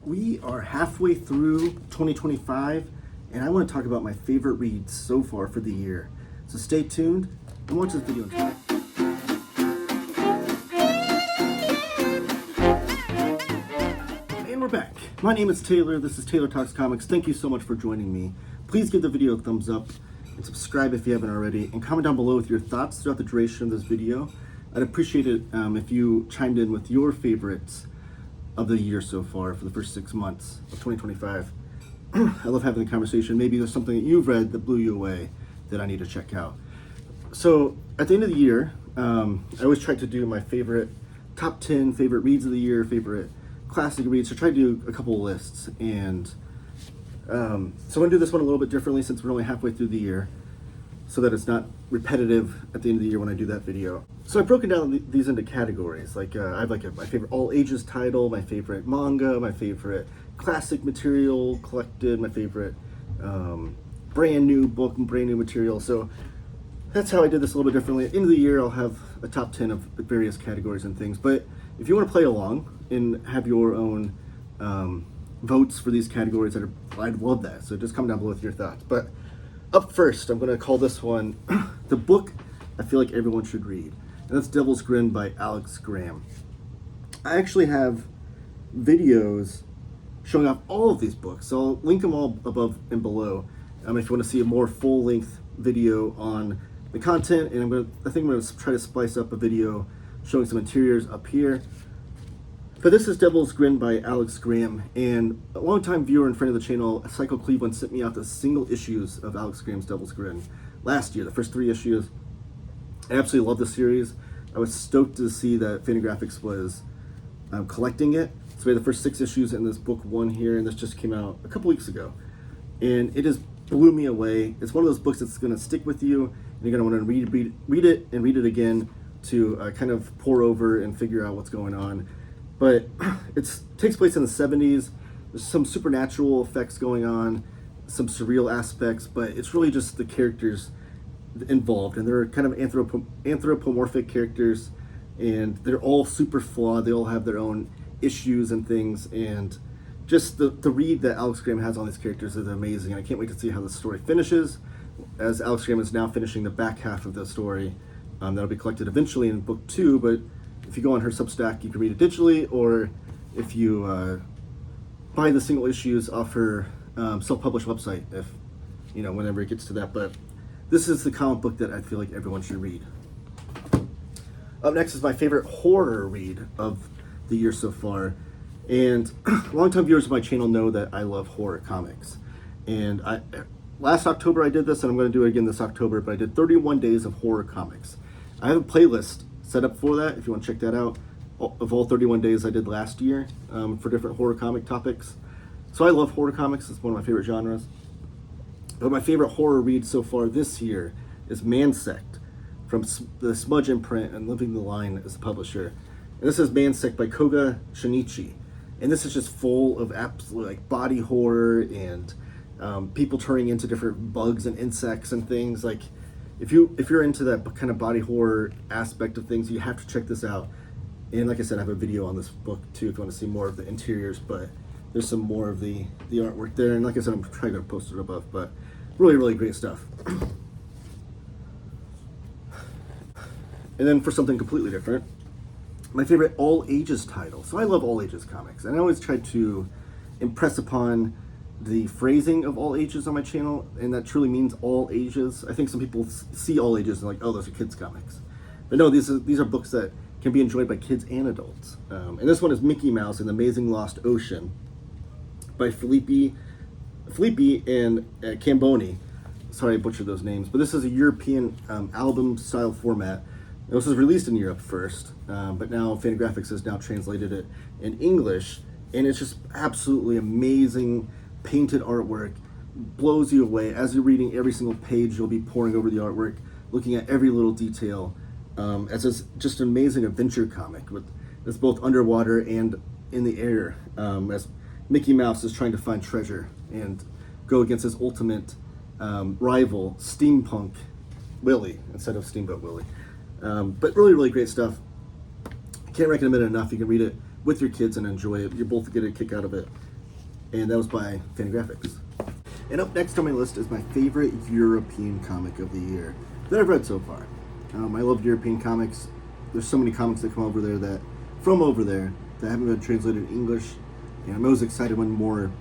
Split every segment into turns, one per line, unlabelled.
We are halfway through 2025, and I want to talk about my favorite reads so far for the year. So stay tuned and watch this video. And we're back. My name is Taylor. This is Taylor Talks Comics. Thank you so much for joining me. Please give the video a thumbs up and subscribe if you haven't already, and comment down below with your thoughts throughout the duration of this video. I'd appreciate it if you chimed in with your favorites of the year so far for the first 6 months of 2025. I love having the conversation. Maybe there's something that you've read that blew you away that I need to check out. So at the end of the year, I always try to do my favorite top 10 favorite reads of the year, favorite classic reads. So try to do a couple of lists. And so I'm going to do this one a little bit differently since we're only halfway through the year, so that it's not repetitive at the end of the year when I do that video. So I've broken down these into categories. Like I have my favorite all ages title, my favorite manga, my favorite classic material collected, my favorite brand new book and brand new material. So that's how I did this a little bit differently. At the end of the year, I'll have a top 10 of various categories and things. But if you want to play along and have your own votes for these categories, I'd love that. So just comment down below with your thoughts. But up first, I'm going to call this one the book I feel like everyone should read. And that's Devil's Grin by Alex Graham. I actually have videos showing off all of these books, so I'll link them all above and below if you want to see a more full-length video on the content. And I think I'm going to try to splice up a video showing some interiors up here. But this is Devil's Grin by Alex Graham, and a longtime viewer and friend of the channel, Psycho Cleveland, sent me out the single issues of Alex Graham's Devil's Grin last year, the first 3 issues. I absolutely love the series. I was stoked to see that Fantagraphics was collecting it. So we had the first 6 issues in this book 1 here, and this just came out a couple weeks ago. And it just blew me away. It's one of those books that's going to stick with you, and you're going to want to read it and read it again to kind of pour over and figure out what's going on. But it takes place in the 70s. There's some supernatural effects going on, some surreal aspects, but it's really just the characters involved, and they're kind of anthropomorphic characters, and they're all super flawed. They all have their own issues and things, and just the read that Alex Graham has on these characters is amazing, and I can't wait to see how the story finishes, as Alex Graham is now finishing the back half of the story. That'll be collected eventually in book 2, but if you go on her Substack, you can read it digitally, or if you buy the single issues off her self-published website, if whenever it gets to that. But this is the comic book that I feel like everyone should read. Up next is my favorite horror read of the year so far, and longtime viewers of my channel know that I love horror comics. And last October I did this, and I'm going to do it again this October. But I did 31 days of horror comics. I have a playlist set up for that if you want to check that out, of all 31 days I did last year for different horror comic topics. So I love horror comics. It's one of my favorite genres. But my favorite horror read so far this year is Mansect from the Smudge imprint, and Living the Line is the publisher. And this is Mansect by Koga Shinichi. And this is just full of absolute body horror and people turning into different bugs and insects and things. Like if you're into that kind of body horror aspect of things, you have to check this out. And like I said, I have a video on this book too if you want to see more of the interiors, but there's some more of the artwork there. And like I said, I'm trying to post it above, but really, really great stuff. And then for something completely different, my favorite all ages title. So I love all ages comics, and I always try to impress upon the phrasing of all ages on my channel, and that truly means all ages. I think some people see all ages and like, oh, those are kids comics, but no, these are books that can be enjoyed by kids and adults. And this one is Mickey Mouse and the Amazing Lost Ocean by Filippi and Camboni. Sorry I butchered those names, but this is a European album style format. This was released in Europe first, but now Fantagraphics has now translated it in English, and it's just absolutely amazing painted artwork. Blows you away. As you're reading every single page, you'll be poring over the artwork, looking at every little detail. As it's just an amazing adventure comic that's both underwater and in the air, as Mickey Mouse is trying to find treasure and go against his ultimate rival, Steampunk Willie, instead of Steamboat Willie. But really, really great stuff. Can't recommend it enough. You can read it with your kids and enjoy it. You're both get a kick out of it. and that was by Fantagraphics. And up next on my list is my favorite European comic of the year that I've read so far. I love European comics. There's so many comics that come over there that haven't been translated in English, and I'm always excited when more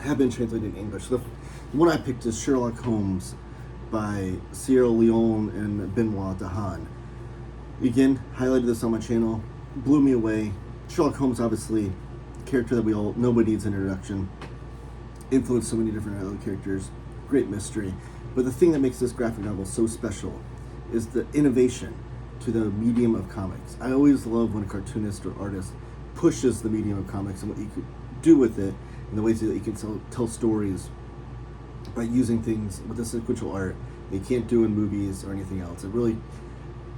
have been translated in English. The one I picked is Sherlock Holmes by Cyril, Lieron, and Benoit, Dahan. Again, highlighted this on my channel, blew me away. Sherlock Holmes, obviously, a character that nobody needs an introduction. Influenced so many different other characters, great mystery. But the thing that makes this graphic novel so special is the innovation to the medium of comics. I always love when a cartoonist or artist pushes the medium of comics and what you could do with it, and the ways that you can tell stories by using things with the sequential art that you can't do in movies or anything else. It really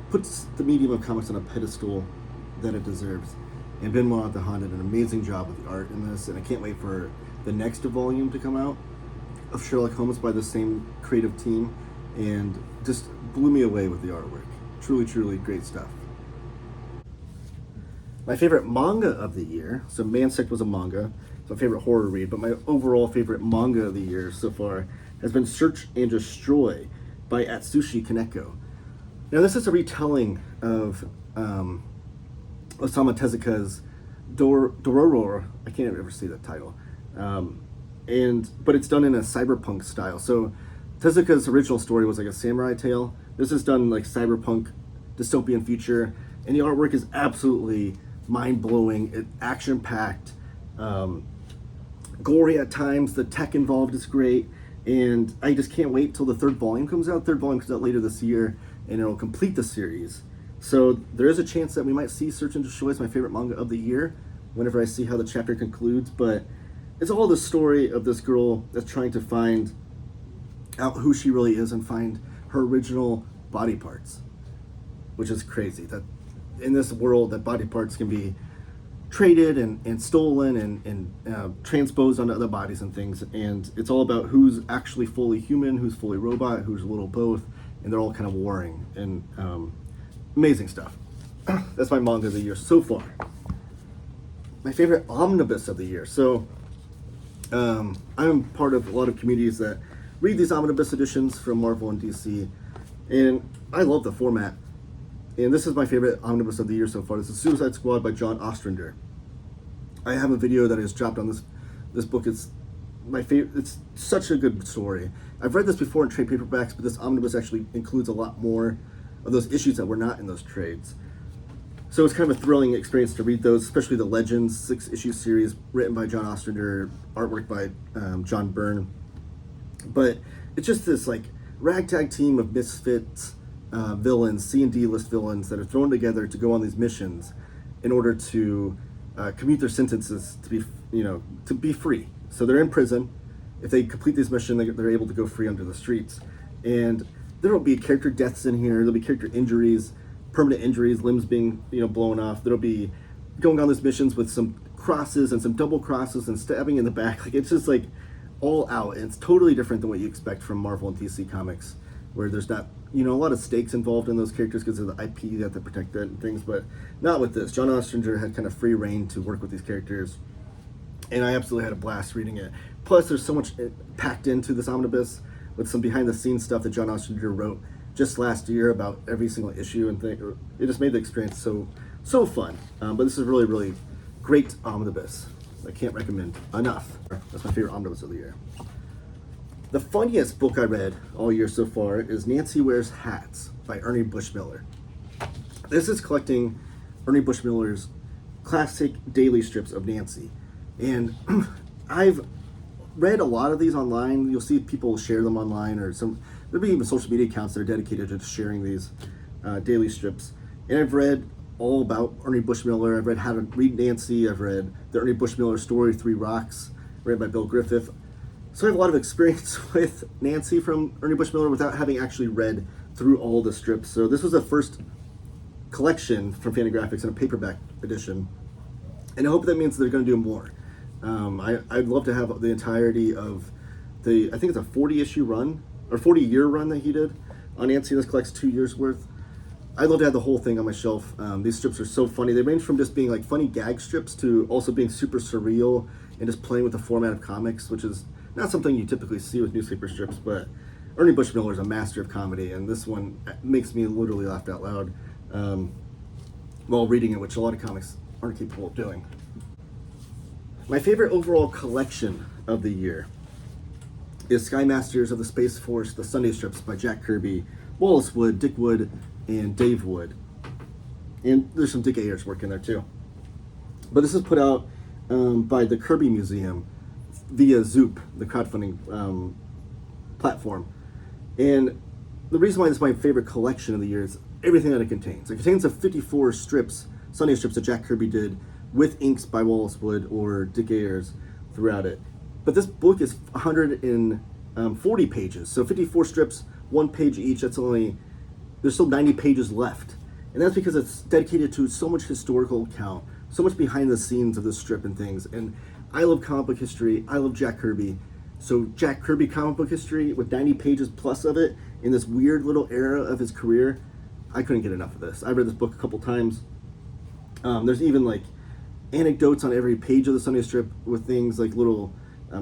puts the medium of comics on a pedestal that it deserves. And Benoit Dahan did an amazing job with the art in this, and I can't wait for the next volume to come out of Sherlock Holmes by the same creative team, and just blew me away with the artwork. Truly, truly great stuff. My favorite manga of the year, so Mansect was a manga, it's my favorite horror read, but my overall favorite manga of the year so far has been Search and Destroy by Atsushi Kaneko. Now this is a retelling of Osamu Tezuka's Dororo, I can't ever say that title, but it's done in a cyberpunk style. So Tezuka's original story was like a samurai tale. This is done like cyberpunk dystopian future, and the artwork is absolutely mind-blowing, action-packed, gory at times. The tech involved is great, and I just can't wait till the third volume comes out. Third volume comes out later this year, and it'll complete the series. So there is a chance that we might see Search and Destroy as my favorite manga of the year whenever I see how the chapter concludes, but it's all the story of this girl that's trying to find out who she really is and find her original body parts, which is crazy that in this world that body parts can be traded and stolen and transposed onto other bodies and things, and it's all about who's actually fully human, who's fully robot, who's a little both, and they're all kind of warring, and amazing stuff. That's my manga of the year so far. My favorite omnibus of the year. So I'm part of a lot of communities that read these omnibus editions from Marvel and DC, and I love the format. And this is my favorite omnibus of the year so far. This is Suicide Squad by John Ostrander. I have a video that is dropped on this book. It's my favorite. It's such a good story. I've read this before in trade paperbacks, but this omnibus actually includes a lot more of those issues that were not in those trades. So it's kind of a thrilling experience to read those, especially the Legends 6-issue series written by John Ostrander, artwork by John Byrne. But it's just this like ragtag team of misfits, villains, C&D list villains that are thrown together to go on these missions in order to commute their sentences to be free. So they're in prison. If they complete this mission, they're able to go free onto the streets. And there will be character deaths in here. There'll be character injuries, permanent injuries, limbs being blown off. There'll be going on these missions with some crosses and some double crosses and stabbing in the back. Like, it's just like all out. And it's totally different than what you expect from Marvel and DC comics, where there's not a lot of stakes involved in those characters because of the IP that they have to protect it and things, but not with this. John Ostrander had kind of free reign to work with these characters, and I absolutely had a blast reading it. Plus, there's so much packed into this omnibus with some behind-the-scenes stuff that John Ostrander wrote just last year about every single issue and thing. It just made the experience so fun. But this is really, really great omnibus. I can't recommend enough. That's my favorite omnibus of the year. The funniest book I read all year so far is Nancy Wears Hats by Ernie Bushmiller. This is collecting Ernie Bushmiller's classic daily strips of Nancy. And I've read a lot of these online. You'll see people share them online, or there'll be even social media accounts that are dedicated to sharing these daily strips. And I've read all about Ernie Bushmiller. I've read How to Read Nancy. I've read the Ernie Bushmiller story, Three Rocks, read by Bill Griffith. So I have a lot of experience with Nancy from Ernie Bushmiller without having actually read through all the strips. So this was the first collection from Fantagraphics in a paperback edition. And I hope that means they're going to do more. I'd love to have the entirety of I think it's a 40-issue run, or 40-year run that he did on Nancy. This collects 2 years worth. I'd love to have the whole thing on my shelf. These strips are so funny. They range from just being like funny gag strips to also being super surreal and just playing with the format of comics, which is not something you typically see with newspaper strips, but Ernie Bushmiller is a master of comedy, and this one makes me literally laugh out loud while reading it, which a lot of comics aren't capable of doing. My favorite overall collection of the year is Sky Masters of the Space Force, the Sunday strips by Jack Kirby, Wallace Wood, Dick Wood, and Dave Wood. And there's some Dick Ayers work in there too. But this is put out by the Kirby Museum via Zoop, the crowdfunding platform. And the reason why this is my favorite collection of the year is everything that it contains. It contains the 54 strips, Sunday strips that Jack Kirby did with inks by Wallace Wood or Dick Ayers throughout it. But this book is 140 pages, so 54 strips, 1 page each. There's still 90 pages left. And that's because it's dedicated to so much historical account, so much behind the scenes of this strip and things. And I love comic book history. I love Jack Kirby. So Jack Kirby comic book history with 90 pages plus of it in this weird little era of his career, I couldn't get enough of this. I read this book a couple times. There's even like anecdotes on every page of the Sunday strip with things like little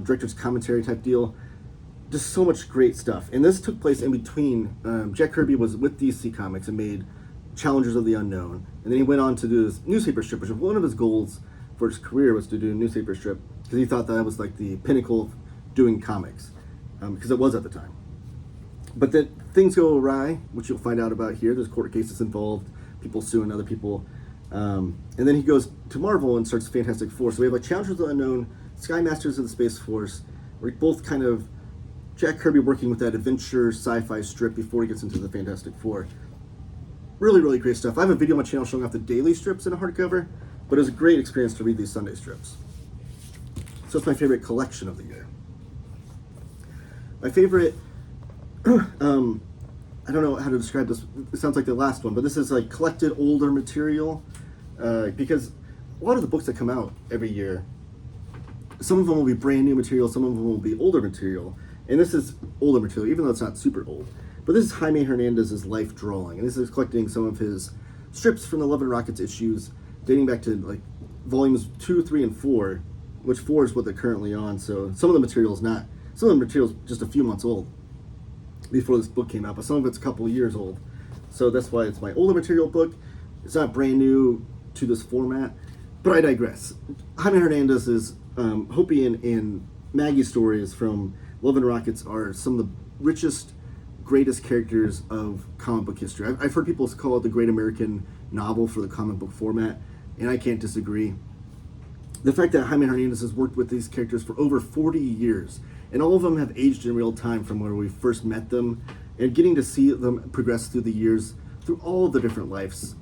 director's commentary type deal. Just so much great stuff. And this took place in between. Jack Kirby was with DC Comics and made Challengers of the Unknown. And then he went on to do this newspaper strip, which was one of his goals for his career, was to do a newspaper strip, because he thought that was like the pinnacle of doing comics, because it was at the time. But then things go awry, which you'll find out about here. There's court cases involved, people suing other people. And then he goes to Marvel and starts Fantastic Four. So we have like Challengers of the Unknown, Sky Masters of the Space Force, where both kind of Jack Kirby working with that adventure sci-fi strip before he gets into the Fantastic Four. Really, really great stuff. I have a video on my channel showing off the daily strips in a hardcover, but it was a great experience to read these Sunday strips. So it's my favorite collection of the year. My favorite, I don't know how to describe this. It sounds like the last one, but this is like collected older material, because a lot of the books that come out every year, some of them will be brand new material, some of them will be older material. And this is older material, even though it's not super old. But this is Jaime Hernandez's life drawing, and this is collecting some of his strips from the Love and Rockets issues, dating back to like volumes 2, 3, and 4, which 4 is what they're currently on. So some of the material is just a few months old before this book came out, but some of it's a couple of years old. So that's why it's my older material book. It's not brand new to this format, but I digress. Jaime Hernandez's Hopi and Maggie stories from Love and Rockets are some of the richest, greatest characters of comic book history. I've heard people call it the great American novel for the comic book format, and I can't disagree. The fact that Jaime Hernandez has worked with these characters for over 40 years, and all of them have aged in real time from where we first met them, and getting to see them progress through the years, through all of the different lives,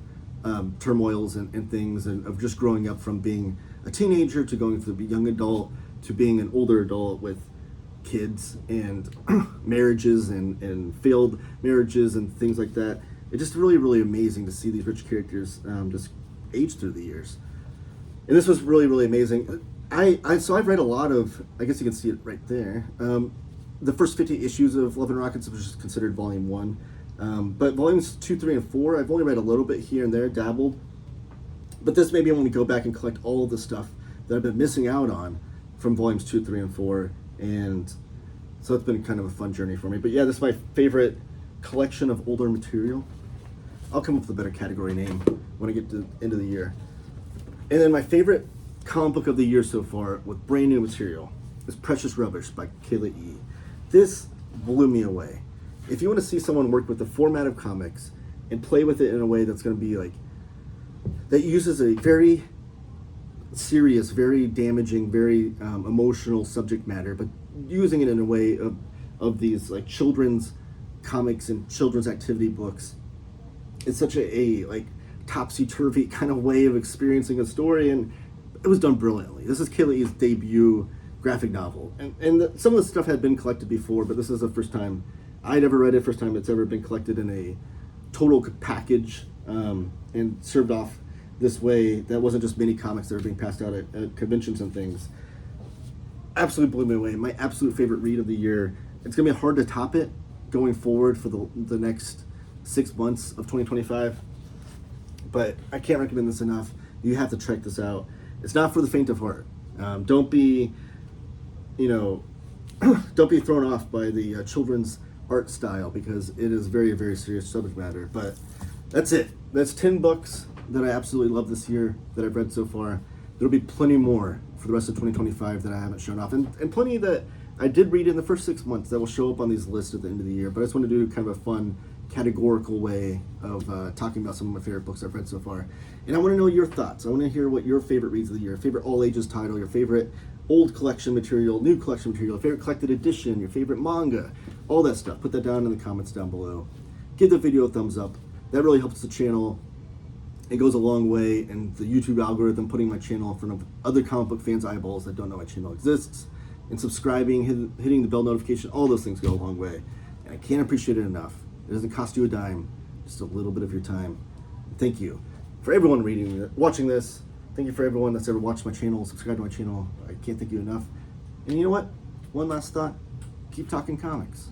turmoils and things, and of just growing up from being a teenager to going to be young adult to being an older adult with kids and marriages and failed marriages and things like that. It's just really, really amazing to see these rich characters just age through the years. And this was really, really amazing. So I've read a lot of, I guess you can see it right there, the first 50 issues of Love and Rockets, which is considered volume 1. But volumes 2, 3, and 4, I've only read a little bit here and there, dabbled. But this made me want to go back and collect all of the stuff that I've been missing out on from volumes 2, 3, and 4. And so it's been kind of a fun journey for me. But yeah, this is my favorite collection of older material. I'll come up with a better category name when I get to the end of the year. And then my favorite comic book of the year so far with brand new material is Precious Rubbish by Kayla E. This blew me away. If you want to see someone work with the format of comics and play with it in a way that's going to be like, that uses a very serious, very damaging, very emotional subject matter, but using it in a way of these like children's comics and children's activity books. It's such a like topsy-turvy kind of way of experiencing a story, and it was done brilliantly. This is Kayla E's debut graphic novel, and some of the stuff had been collected before, but this is the first time I'd ever read it, first time it's ever been collected in a total package and served off this way. That wasn't just mini comics that were being passed out at conventions and things. Absolutely blew me away. My absolute favorite read of the year. It's gonna be hard to top it going forward for the next 6 months of 2025. But I can't recommend this enough. You have to check this out. It's not for the faint of heart. Don't be, don't be thrown off by the children's art style, because it is very, very serious subject matter. But that's it. That's 10 books that I absolutely love this year that I've read so far. There'll be plenty more for the rest of 2025 that I haven't shown off, and plenty that I did read in the first 6 months that will show up on these lists at the end of the year. But I just want to do kind of a fun, categorical way of talking about some of my favorite books I've read so far. And I want to know your thoughts. I want to hear what your favorite reads of the year, favorite all ages title, your favorite old collection material, new collection material, favorite collected edition, your favorite manga, all that stuff. Put that down in the comments down below. Give the video a thumbs up. That really helps the channel. It goes a long way in the YouTube algorithm, putting my channel in front of other comic book fans' eyeballs that don't know my channel exists. And subscribing, hitting the bell notification, all those things go a long way. And I can't appreciate it enough. It doesn't cost you a dime, just a little bit of your time. Thank you for everyone watching this. Thank you for everyone that's ever watched my channel, subscribed to my channel. I can't thank you enough. And you know what? One last thought. Keep talking comics.